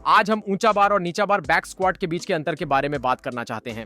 आज हम ऊंचा बार और नीचा बार बैक स्क्वाट के बीच के अंतर के बारे में बात करना चाहते हैं।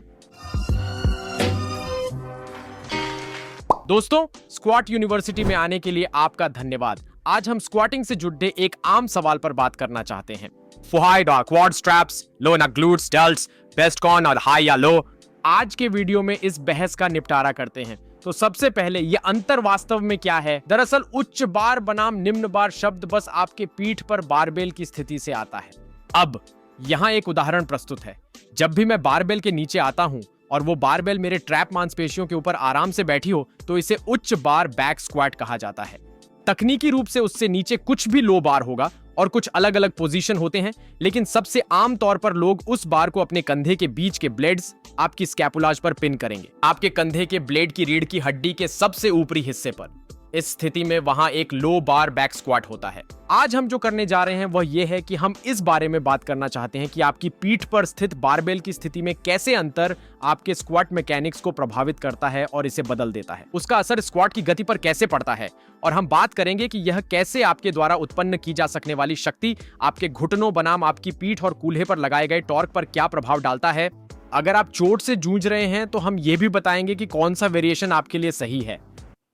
दोस्तों, स्क्वाट यूनिवर्सिटी में आने के लिए आपका धन्यवाद। आज हम स्क्वाटिंग से जुड़े एक आम सवाल पर बात करना चाहते हैं। हाई क्वाड स्ट्रैप्स, लो ना ग्लूट्स, डेल्ट्स, बेस्ट कौन और हाई या लो। आज के वीडियो में इस बहस का निपटारा करते हैं। तो सबसे पहले ये अंतर वास्तव में क्या है? दरअसल उच्च बार बनाम निम्न बार शब्द बस आपके पीठ पर बारबेल की स्थिति से आता है। अब यहाँ एक उदाहरण प्रस्तुत है। जब भी मैं बारबेल के नीचे आता हूँ और वो बारबेल मेरे ट्रैप मांसपेशियों के ऊपर आराम से बैठी हो तो इसे उच्च बार बैक स्क्वाट कहा जाता है। तकनीकी रूप से उससे नीचे कुछ भी लो बार होगा और कुछ अलग अलग पोजीशन होते हैं, लेकिन सबसे आम तौर पर लोग उस बार को अपने कंधे के बीच के ब्लेड्स, आपकी स्कैपुलाज पर पिन करेंगे, आपके कंधे के ब्लेड की रीढ़ की हड्डी के सबसे ऊपरी हिस्से पर। इस स्थिति में वहां एक लो बार बैक स्क्वाट होता है। आज हम जो करने जा रहे हैं वह यह है कि हम इस बारे में बात करना चाहते हैं कि आपकी पीठ पर स्थित बारबेल की स्थिति में कैसे अंतर आपके स्क्वाट मैकेनिक्स को प्रभावित करता है और इसे बदल देता है। उसका असर स्क्वाट की गति पर कैसे पड़ता है और हम बात करेंगे कि यह कैसे आपके द्वारा उत्पन्न की जा सकने वाली शक्ति आपके घुटनों बनाम आपकी पीठ और कूल्हे पर लगाए गए टॉर्क पर क्या प्रभाव डालता है। अगर आप चोट से जूझ रहे हैं तो हम ये भी बताएंगे कि कौन सा वेरिएशन आपके लिए सही है।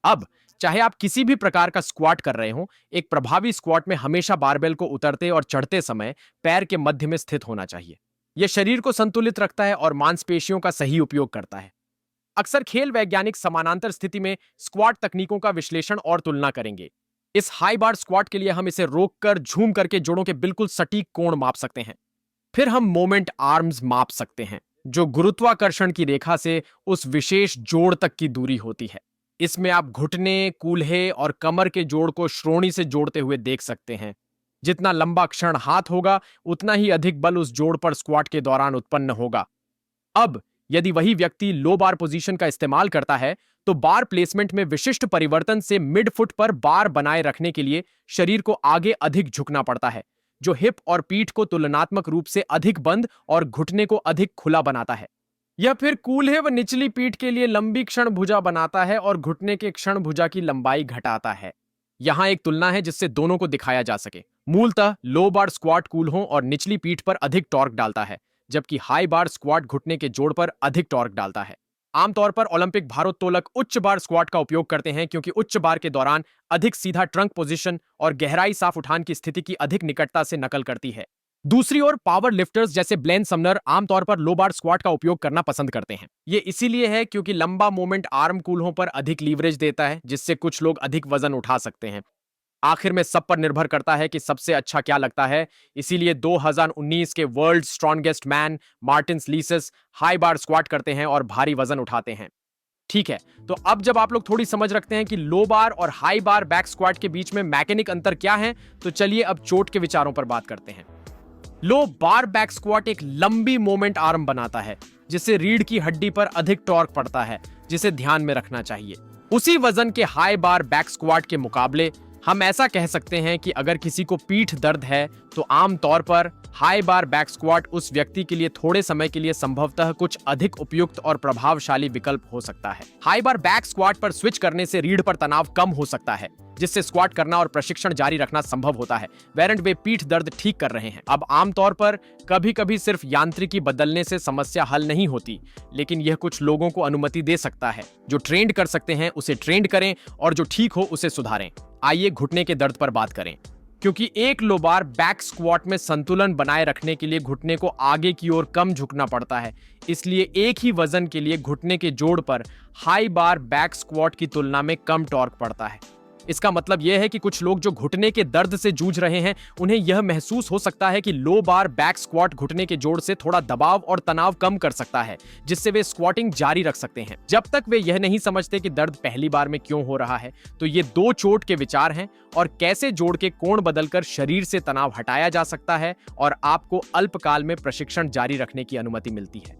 अब चाहे आप किसी भी प्रकार का स्क्वाट कर रहे हो, एक प्रभावी स्क्वाट में हमेशा बारबेल को उतरते और चढ़ते समय पैर के मध्य में स्थित होना चाहिए। यह शरीर को संतुलित रखता है और मांसपेशियों का सही उपयोग करता है। अक्सर खेल वैज्ञानिक समानांतर स्थिति में स्क्वाट तकनीकों का विश्लेषण और तुलना करेंगे। इस हाई बार स्क्वाट के लिए हम इसे रोककर झूम करके जोड़ों के बिल्कुल सटीक कोण माप सकते हैं। फिर हम मोमेंट आर्म्स माप सकते हैं, जो गुरुत्वाकर्षण की रेखा से उस विशेष जोड़ तक की दूरी होती है। इसमें आप घुटने, कूल्हे और कमर के जोड़ को श्रोणी से जोड़ते हुए देख सकते हैं। जितना लंबा क्षण हाथ होगा, उतना ही अधिक बल उस जोड़ पर स्क्वाट के दौरान उत्पन्न होगा। अब यदि वही व्यक्ति लो बार पोजीशन का इस्तेमाल करता है तो बार प्लेसमेंट में विशिष्ट परिवर्तन से मिड फुट पर बार बनाए रखने के लिए शरीर को आगे अधिक झुकना पड़ता है, जो हिप और पीठ को तुलनात्मक रूप से अधिक बंद और घुटने को अधिक खुला बनाता है। यह फिर कूल्हे व निचली पीठ के लिए लंबी क्षण भुजा बनाता है और घुटने के क्षण भुजा की लंबाई घटाता है। यहां एक तुलना है जिससे दोनों को दिखाया जा सके। मूलतः लो बार स्क्वाट कूल्हों और निचली पीठ पर अधिक टॉर्क डालता है, जबकि हाई बार स्क्वाट घुटने के जोड़ पर अधिक टॉर्क डालता है। आमतौर पर ओलंपिक भारोत्तोलक उच्च बार स्क्वाट का उपयोग करते हैं क्योंकि उच्च बार के दौरान अधिक सीधा ट्रंक पोजीशन और गहराई साफ उठान की स्थिति की अधिक निकटता से नकल करती है। दूसरी ओर पावर लिफ्टर्स जैसे ब्लेन समनर आमतौर पर लो बार स्क्वाट का उपयोग करना पसंद करते हैं। ये इसीलिए है क्योंकि लंबा मोमेंट आर्म कूल्हों पर अधिक लीवरेज देता है, जिससे कुछ लोग अधिक वजन उठा सकते हैं। आखिर में सब पर निर्भर करता है कि सबसे अच्छा क्या लगता है। इसीलिए 2019 के world strongest man Martin Licis high bar squat करते हैं और भारी वजन उठाते हैं। ठीक है, तो अब जब आप लोग थोड़ी समझ रखते हैं कि लो बार और हाई बार बैक स्क्वाट के बीच में मैकेनिक अंतर क्या है, तो चलिए अब चोट के विचारों पर बात करते हैं। लो बार बैक स्क्वाट एक लंबी मोमेंट आर्म बनाता है, जिससे रीढ़ की हड्डी पर अधिक टॉर्क पड़ता है, जिसे ध्यान में रखना चाहिए। उसी वजन के हाई बार बैक स्क्वाट के मुकाबले हम ऐसा कह सकते हैं कि अगर किसी को पीठ दर्द है तो आमतौर पर हाई बार बैक स्क्वाट उस व्यक्ति के लिए थोड़े समय के लिए संभवतः कुछ अधिक उपयुक्त और प्रभावशाली विकल्प हो सकता है। हाई बार बैक स्क्वाट पर स्विच करने से रीढ़ पर तनाव कम हो सकता है, जिससे स्क्वाट करना और प्रशिक्षण जारी रखना संभव होता है, वैरंट वे पीठ दर्द ठीक कर रहे हैं। अब आमतौर पर कभी-कभी सिर्फ यांत्रिकी बदलने से समस्या हल नहीं होती, लेकिन यह कुछ लोगों को अनुमति दे सकता है। जो ट्रेंड कर सकते हैं उसे ट्रेंड करें और जो ठीक हो उसे सुधारें। आइए घुटने के दर्द पर बात करें, क्योंकि एक लो बार बैक स्क्वाट में संतुलन बनाए रखने के लिए घुटने को आगे की ओर कम झुकना पड़ता है। इसलिए एक ही वजन के लिए घुटने के जोड़ पर हाई बार बैक स्क्वाट की तुलना में कम टॉर्क पड़ता है। इसका मतलब यह है कि कुछ लोग जो घुटने के दर्द से जूझ रहे हैं, उन्हें यह महसूस हो सकता है कि लो बार बैक स्क्वाट घुटने के जोड़ से थोड़ा दबाव और तनाव कम कर सकता है, जिससे वे स्क्वाटिंग जारी रख सकते हैं। जब तक वे यह नहीं समझते कि दर्द पहली बार में क्यों हो रहा है। तो ये दो चोट के विचार हैं और कैसे जोड़ के कोण बदलकर शरीर से तनाव हटाया जा सकता है और आपको अल्पकाल में प्रशिक्षण जारी रखने की अनुमति मिलती है।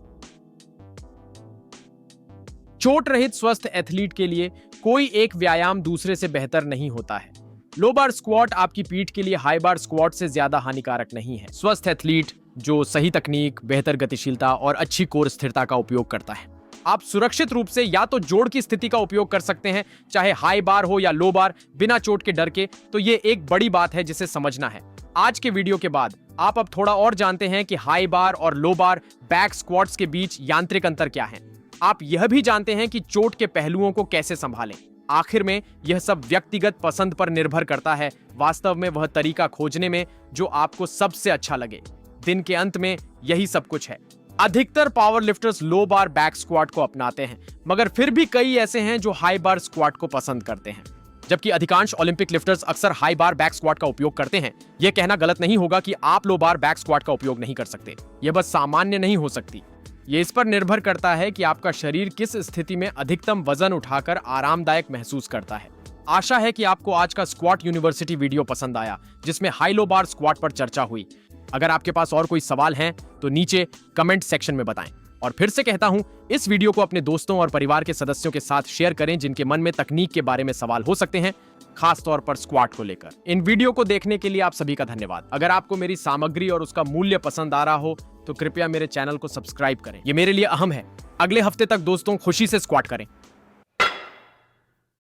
चोट रहित स्वस्थ एथलीट के लिए कोई एक व्यायाम दूसरे से बेहतर नहीं होता है। लो बार स्क्वाट आपकी पीठ के लिए हाई बार स्क्वाट से ज्यादा हानिकारक नहीं है। स्वस्थ एथलीट जो सही तकनीक, बेहतर गतिशीलता और अच्छी कोर स्थिरता का उपयोग करता है, आप सुरक्षित रूप से या तो जोड़ की स्थिति का उपयोग कर सकते हैं, चाहे हाई बार हो या लो बार, बिना चोट के डर के। तो ये एक बड़ी बात है जिसे समझना है। आज के वीडियो के बाद आप अब थोड़ा और जानते हैं कि हाई बार और लो बार बैक स्क्वाट्स के बीच यांत्रिक अंतर क्या है। आप यह भी जानते हैं कि चोट के पहलुओं को कैसे संभालें। आखिर में यह सब व्यक्तिगत पसंद पर निर्भर करता है, वास्तव में वह तरीका खोजने में जो आपको सबसे अच्छा लगे। दिन के अंत में यही सब कुछ है। अधिकतर पावर लिफ्टर्स लो बार बैक स्क्वाट को अपनाते हैं, मगर फिर भी कई ऐसे हैं जो हाई बार स्क्वाट को पसंद करते हैं। जबकि अधिकांश ओलंपिक लिफ्टर्स अक्सर हाई बार बैक स्क्वाट का उपयोग करते हैं। यह कहना गलत नहीं होगा कि आप लो बार बैक स्क्वाट का उपयोग नहीं कर सकते। यह बस सामान्य नहीं हो सकती। ये इस पर निर्भर करता है कि आपका शरीर किस स्थिति में अधिकतम वजन उठाकर आरामदायक महसूस करता है। आशा है कि आपको आज का स्क्वाट यूनिवर्सिटी वीडियो पसंद आया, जिसमें हाई लो बार स्क्वाट पर चर्चा हुई। अगर आपके पास और कोई सवाल हैं तो नीचे कमेंट सेक्शन में बताएं। और फिर से कहता हूं, इस वीडियो को अपने दोस्तों और परिवार के सदस्यों के साथ शेयर करें जिनके मन में तकनीक के बारे में सवाल हो सकते हैं, खास तौर पर स्क्वाट को लेकर। इन वीडियो को देखने के लिए आप सभी का धन्यवाद। अगर आपको मेरी सामग्री और उसका मूल्य पसंद आ रहा हो तो कृपया मेरे चैनल को सब्सक्राइब करें, ये मेरे लिए अहम है। अगले हफ्ते तक दोस्तों खुशी से स्क्वाट करें।